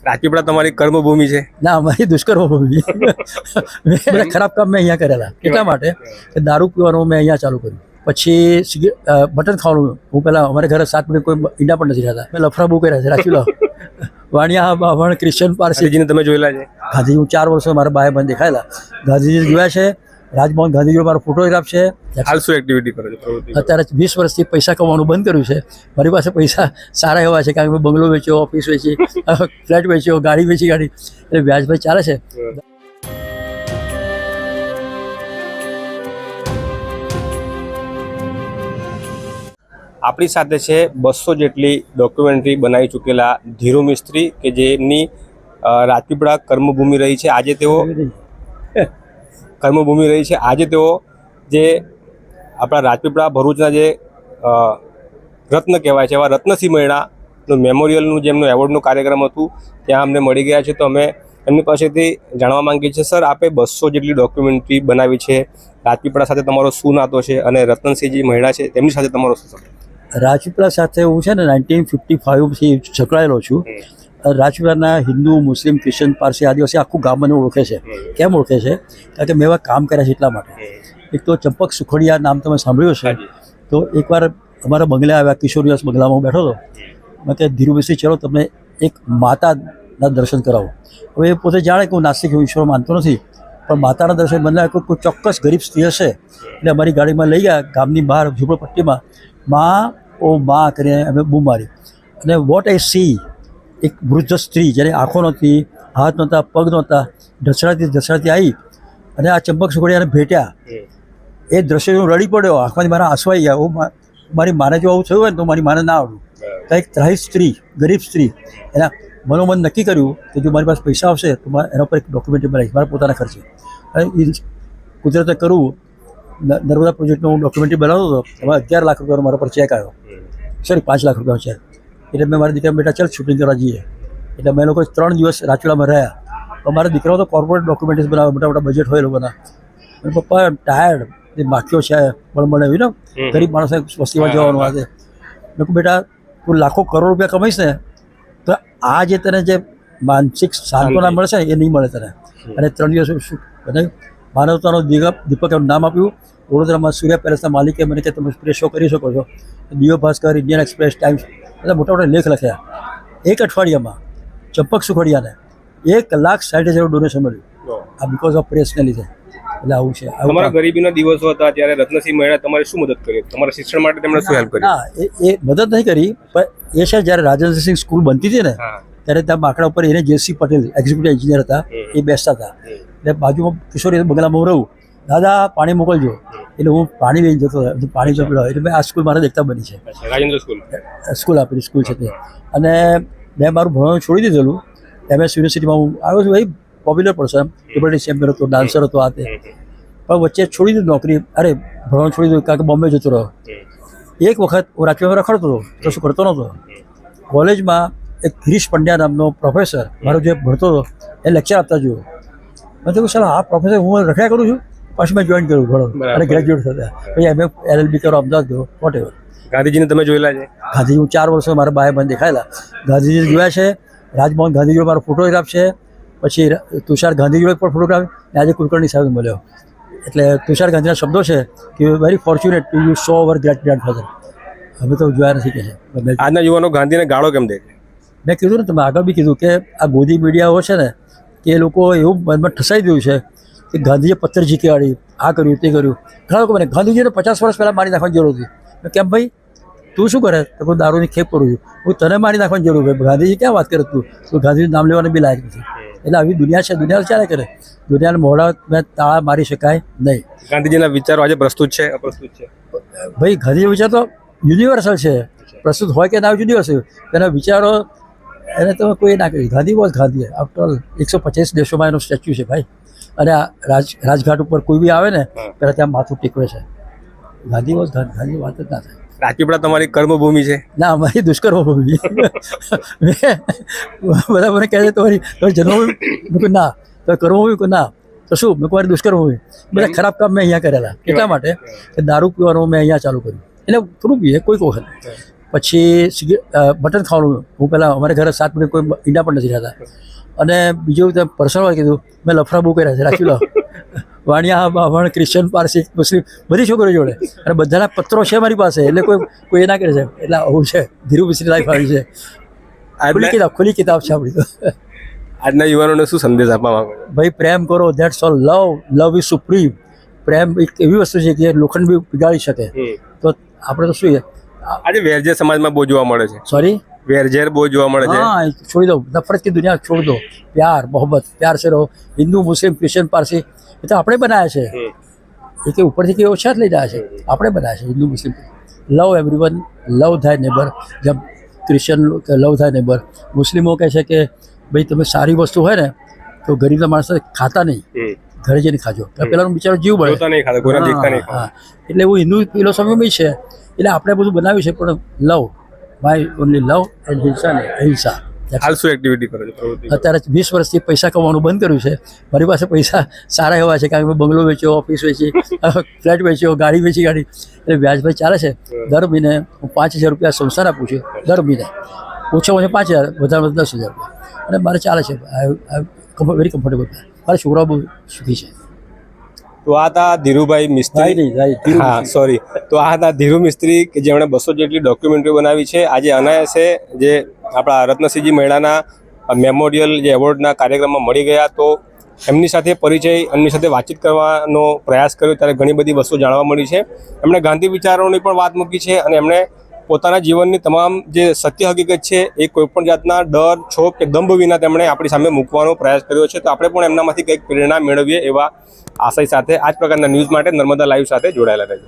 રાજપીપળા તમારી કર્મભૂમિ છે? ના, અમારી દુષ્કર્મ ભૂમિ. બધા ખરાબ કામ મેં અહીંયા કરેલા. એટલા માટે કે દારૂ પીવાનું મેં અહીંયા ચાલુ કર્યું. પછી મટન ખાવાનું હું પહેલાં અમારે ઘરે 7 મિનિટ કોઈ ઈંડા પણ નથી ખાતા. મેં લફરા બહુ કર્યા છે રાજપીપળા. વાણિયા બામણ ક્રિશ્ચન પારસી ગાંધીજીને તમે જોયેલા છે? ગાંધીજી હું 4 વર્ષ મારા ભાઈ બંધ દેખાયેલા. ગાંધીજી જોયા છે. રાજભવન ગાંધીજી મારો ફોટોગ્રાફ છે. હાલ શું એક્ટિવિટી કરો છો, પ્રવૃત્તિ? અત્યારે 20 વર્ષથી પૈસા કમાવાનું બંધ કર્યું છે. મારી પાસે પૈસા સારા એવા છે કારણ કે મેં બંગલો વેચ્યો, ઓફિસ વેચી, ફ્લેટ વેચ્યો, ગાડી વેચી, એટલે વ્યાજભાઈ ચાલે છે. આપણી સાથે છે 200 જેટલી ડોક્યુમેન્ટરી બનાવી ચૂકેલા ધીરુ મિસ્ત્રી કે જેમની રાજપીપળા કર્મભૂમિ રહી છે. આજે તેઓ જે આપણા રાજપીપળા ભરૂચના જે રત્ન કહેવાય છે એવા રત્નસિંહ મૈણાનું મેમોરિયલનું જેમનું એવોર્ડનું કાર્યક્રમ હતું ત્યાં અમને મળી ગયા છે. તો અમે એમની પાસેથી જાણવા માંગીએ છીએ, સર આપે 200 જેટલી ડોક્યુમેન્ટરી બનાવી છે, રાજપીપળા સાથે તમારો શું નાતો છે અને રત્નસિંહજી મૈણા છે તેમની સાથે તમારો શું સંબંધ? રાજપીપળા સાથે હું છે ને 1955થી સંકળાયેલો છું. રાજપીપળાના હિન્દુ, મુસ્લિમ, ક્રિશ્ચન, પારસી, આદિવાસી આખું ગામ મને ઓળખે છે. કેમ ઓળખે છે? કારણ કે મેં એવા કામ કર્યા છે એટલા માટે. એક તો ચંપક સુખડિયા નામ તમે સાંભળ્યું છે. તો એકવાર અમારા બંગલે આવ્યા, કિશોરીવાસ બંગલામાં હું બેઠો હતો. મેં કે ધીરુ મિસ્ત્રી ચલો તમને એક માતાના દર્શન કરાવો. હવે એ પોતે જાણે કે હું નાસ્તિક ઈશ્વર માનતો નથી, પણ માતાના દર્શન બદલા કોઈ ચોક્કસ ગરીબ સ્ત્રી હશે એટલે અમારી ગાડીમાં લઈ ગયા. ગામની બહાર ઝૂંપડપટ્ટીમાં માં ઓ માં કરીને અમે બૂમ મારી. અને વોટ આઈ સી, એક વૃદ્ધ સ્ત્રી જેને આંખો નહોતી, હાથ નહોતા, પગ નહોતા, ઢસડાતી આવી અને આ ચંપક સુખડિયાને ભેટ્યા. એ દ્રશ્ય હું રડી પડ્યો, આંખમાંથી મારા આંસુ આવી ગયા. મારી માને જો આવું થયું હોય ને તો મારી માને ના આવડું. કંઈક ત્રાહિત સ્ત્રી, ગરીબ સ્ત્રી, એના મનોમન નક્કી કર્યું કે જો મારી પાસે પૈસા આવશે તો એના પર એક ડોક્યુમેન્ટરી બનાવીશ મારા પોતાના ખર્ચે. અને કુદરતે કરવું, નર્મદા પ્રોજેક્ટનો હું ડોક્યુમેન્ટરી બનાવતો હતો. એમાં 11 લાખ રૂપિયાનો મારા પર ચેક આવ્યો, સોરી 5 લાખ રૂપિયાનો ચેક. એટલે મેં મારા દીકરા બેટા ચાલ શૂટિંગ કરવા જઈએ. એટલે અમે લોકો 3 દિવસ રાજપીપળામાં રહ્યા. અમારા દીકરાઓ તો કોર્પોરેટ ડોક્યુમેન્ટરીઝ બનાવે, મોટા બજેટ હોય એ લોકોના. અને પપ્પા ટાયર્ડ, જે માખીઓ છે બળબળ એવી ને, ગરીબ માણસે વસ્તીમાં જવાનું આજે. મેં કહું બેટા તું લાખો કરોડ રૂપિયા કમાઈશ ને તો આ જે તને જે માનસિક સાંત્વના મળશે ને એ નહીં મળે તને. અને 3 દિવસ બનાવ્યું. માનવતાનો દીપક એનું નામ આપ્યું. વડોદરામાં સૂર્ય પેલેસના માલિકે મને કે તમે સ્પ્રે શો કરી શકો છો. Divya Bhaskar, Indian express, times બધા મોટા મોટા લેખ લખ્યા. એક અઠવાડિયામાં ચંપક સુખડિયાને 1,60,000 ડોનેશન મળ્યું. આ બિકોઝ ઓફ પ્રેસને લીધે. એટલે આવું છે. તમારા ગરીબીના દિવસો હતા ત્યારે રત્નસિંહ મૈણા તમારે શું મદદ કરી? તમારા શિક્ષણ માટે તેમણે શું હેલ્પ કરી? ના, એ મદદ નહીં કરી, પણ એ છે જ્યારે રાજેન્દ્રસિંહ સ્કૂલ બનતી હતી ને ત્યારે ત્યાં બાકડા ઉપર એને JC પટેલ એક્ઝિક્યુટિવ એન્જિનિયર હતા, એ બેસતા હતા. એટલે બાજુમાં કિશોરી બંગલામાં હું રહું, દાદા પાણી મોકલજો. એટલે હું પાણી લઈને જતો હતો, પાણી ચોપડ્યો. એટલે મેં આ સ્કૂલ મારા દેખતા બની છે, રાજેન્દ્ર સ્કૂલ આપેલી સ્કૂલ છે તે. અને મેં મારું ભણવાનું છોડી દીધેલું. MS યુનિવર્સિટીમાં હું આવ્યો છું. ભાઈ પોપ્યુલર પર્સન, ટેબલ ચેમ્પિયન હતો, ડાન્સર હતો, આ તે. પણ વચ્ચે છોડી દીધું નોકરી. અરે ભણવાનું છોડી દીધું કારણ કે બોમ્બે જતો રહ્યો. એક વખત હું રાજપીપળામાં રખડતો હતો, તો શું કરતો નહોતો. કોલેજમાં એક ગિરીશ પંડ્યા નામનો પ્રોફેસર મારો જે ભણતો હતો એ લેક્ચર આપતા જોયો. મેં કહ્યું ચાલો આ પ્રોફેસર હું રખ્યા કરું છું. પછી મેં જોઈન કર્યું ભણો અને ગ્રેજ્યુએટ થતા. પછી MS LLB કરો, અમદાવાદ ગયો, વોટ એવર. ગાંધીજીને તમે જોયેલા છે? ગાંધીજી હું 4 વર્ષ મારા ભાઈ બંધ દેખાયેલા. ગાંધીજી જોયા છે. રાજભવન ગાંધીજી મારો ફોટોગ્રાફ છે. પછી તુષાર ગાંધી જોડે પણ ફોટોગ્રાફ. ને આજે કુલકર્ણી સાહેબ મળ્યો. એટલે તુષાર ગાંધીના શબ્દો છે કે very fortunate to you so our great grandfather. અમે તો જોયા નથી કે છે. આજના યુવાનો ગાંધીને ગાળો કેમ દે? મેં કીધું ને, તમે આગળ બી કીધું કે આ ગોદી મીડિયાઓ છે ને કે એ લોકો એવું મનમાં ઠસાઈ દઉં છે કે ગાંધીજીએ પથ્થર ઝીકી, આ કર્યું તે કર્યું. ઘણા લોકો મને ગાંધીજીને 50 વર્ષ પહેલાં મારી નાખવાની જરૂર હતી. મેં કેમ ભાઈ તું શું કરે? તો કોઈ દારૂની ખેપ કરું છું. હું તને મારી નાખવાની જરૂર હોય. ગાંધીજી ક્યાં વાત કરે તું ગાંધીજીનું નામ લેવાનું બી લાયક નથી. એટલે આવી દુનિયા છે, દુનિયા ચાલે કરે. દુનિયાને મોઢા મેં તાળા મારી શકાય નહીં. ગાંધીજીના વિચારો આજે પ્રસ્તુત છે, અપ્રસ્તુત છે? ભાઈ ગાંધીજી વિચાર તો યુનિવર્સલ છે. પ્રસ્તુત હોય કે ના હોય યુનિવર્સલ. તેના વિચારો એને તમે કોઈ ના કરી. ગાંધી બોલ ગાંધી આફ્ટર ઓલ 125 દેશોમાં એનું સ્ટેચ્યુ છે ભાઈ. અને આ રાજઘાટ ઉપર કોઈ બી આવે ને ત્યારે ત્યાં માથું ટેકવે છે. ગાંધી બોલ ગાંધી વાત જ ના થાય. રાજપીપળા તમારી કર્મભૂમિ છે? ના, અમારી દુષ્કર્મ ભૂમિ. બધા મને કહે છે તમારી જન્મભૂમિ. ના તો કર્મભૂમિ ના તો શું? મેં મારી દુષ્કર્મ ભૂમિ. બધા ખરાબ કામ મેં અહીંયા કરેલા. એટલા માટે કે દારૂ પીવાનું મેં અહીંયા ચાલુ કર્યું. એટલે થોડું પીએ કોઈક વખત. પછી મટન ખાવાનું. હું પહેલાં અમારા ઘરે 7 મિનિટ કોઈ ઈંડા પણ નથી ખાતા. અને બીજું તમે પર્સનલ કીધું, મેં લફરા બહુ કર્યા છે રાજુલા વાણિયા બામણ ક્રિશ્ચન પારસી મુસ્લિમ બધી છોકરીઓ જોડે, અને બધાના પત્રો છે મારી પાસે, એટલે કોઈ એ ના કરે છે. એટલે આવું છે, ધીરુ મિસ્ત્રી લાઈફ આવી છે. ખુલ્લી કિતાબ છે આપણી તો. આજના યુવાનોને શું સંદેશ આપવા માંગો છો? ભાઈ પ્રેમ કરો, that's all. Love is supreme. પ્રેમ એક એવી વસ્તુ છે કે લોખંડ બી પીગાળી શકે. તો આપણે તો શું છે, આજે વેરઝેર સમાજમાં બહુ જોવા મળે છે. સોરી, વેરઝેર બહુ જોવા મળે છે. हाँ छोड़ दो, नफरत की दुनिया छोड़ दो, प्यार मोहब्बत प्यार से रहो. हिंदू मुस्लिम क्रिश्चियन पारसी એ તો આપણે બનાવ્યા છે, એ કે ઉપરથી કે ઓછા જ લઈ રહ્યા છે, આપણે બનાવ્યા છે હિન્દુ મુસ્લિમ. લવ એવરીવન, લવ થાય નેબર. જેમ ક્રિશ્ચન લવ થાય નેબર, મુસ્લિમો કહે છે કે ભાઈ તમે સારી વસ્તુ હોય ને તો ગરીબના માણસો ખાતા નહીં, ઘરે જઈને ખાજો, પેલાનો બિચારો જીવ બળે. એટલે એવું હિન્દુ ફિલોસોફીમાં છે. એટલે આપણે બધું બનાવ્યું છે, પણ લવ, માય ઓનલી લવ એન્ડ હિંસા ને અહિંસા. હાલ શું એક્ટિવિટી કરો છો? અત્યારે 20 વર્ષથી પૈસા કમાવાનું બંધ કર્યું છે. મારી પાસે પૈસા સારા એવા છે, કારણ કે મેં બંગલો વેચ્યો, ઓફિસ વેચી, ફ્લેટ વેચ્યો, ગાડી વેચી ગાડી. એટલે વ્યાજભાઈ ચાલે છે. દર મહિને હું 5,000 રૂપિયા સંસાર આપું છું, દર મહિને. ઓછામાં ઓછા 5,000, વધારે 10,000 રૂપિયા. અને મારે ચાલે છે, વેરી કમ્ફર્ટેબલ. મારા છોકરાઓ બહુ સુખી છે. તો આ હતા ધીરુભાઈ મિસ્ત્રી. હા સોરી, તો આ હતા ધીરુ મિસ્ત્રી કે જેમણે 200 જેટલી ડોક્યુમેન્ટરી બનાવી છે. આજે અનાયાસે જે આપણા રત્નસિંહજી મહેડાના મેમોરિયલ જે એવોર્ડના કાર્યક્રમમાં મળી ગયા, તો એમની સાથે પરિચય, એમની સાથે વાતચીત કરવાનો પ્રયાસ કર્યો ત્યારે ઘણી બધી વસ્તુ જાણવા મળી છે. એમણે ગાંધી વિચારોની પણ વાત મૂકી છે, અને એમણે પોતાના જીવનની તમામ જે સત્ય હકીકત છે એ કોઈપણ જાતના ડર, છોપ કે દંભ વિના તેમણે આપણી સામે મૂકવાનો પ્રયાસ કર્યો છે. તો આપણે પણ એમનામાંથી કંઈક પ્રેરણા મેળવીએ એવા આશય સાથે આ જ પ્રકારના ન્યૂઝ માટે નર્મદા લાઈવ સાથે જોડાયેલા રહેજો.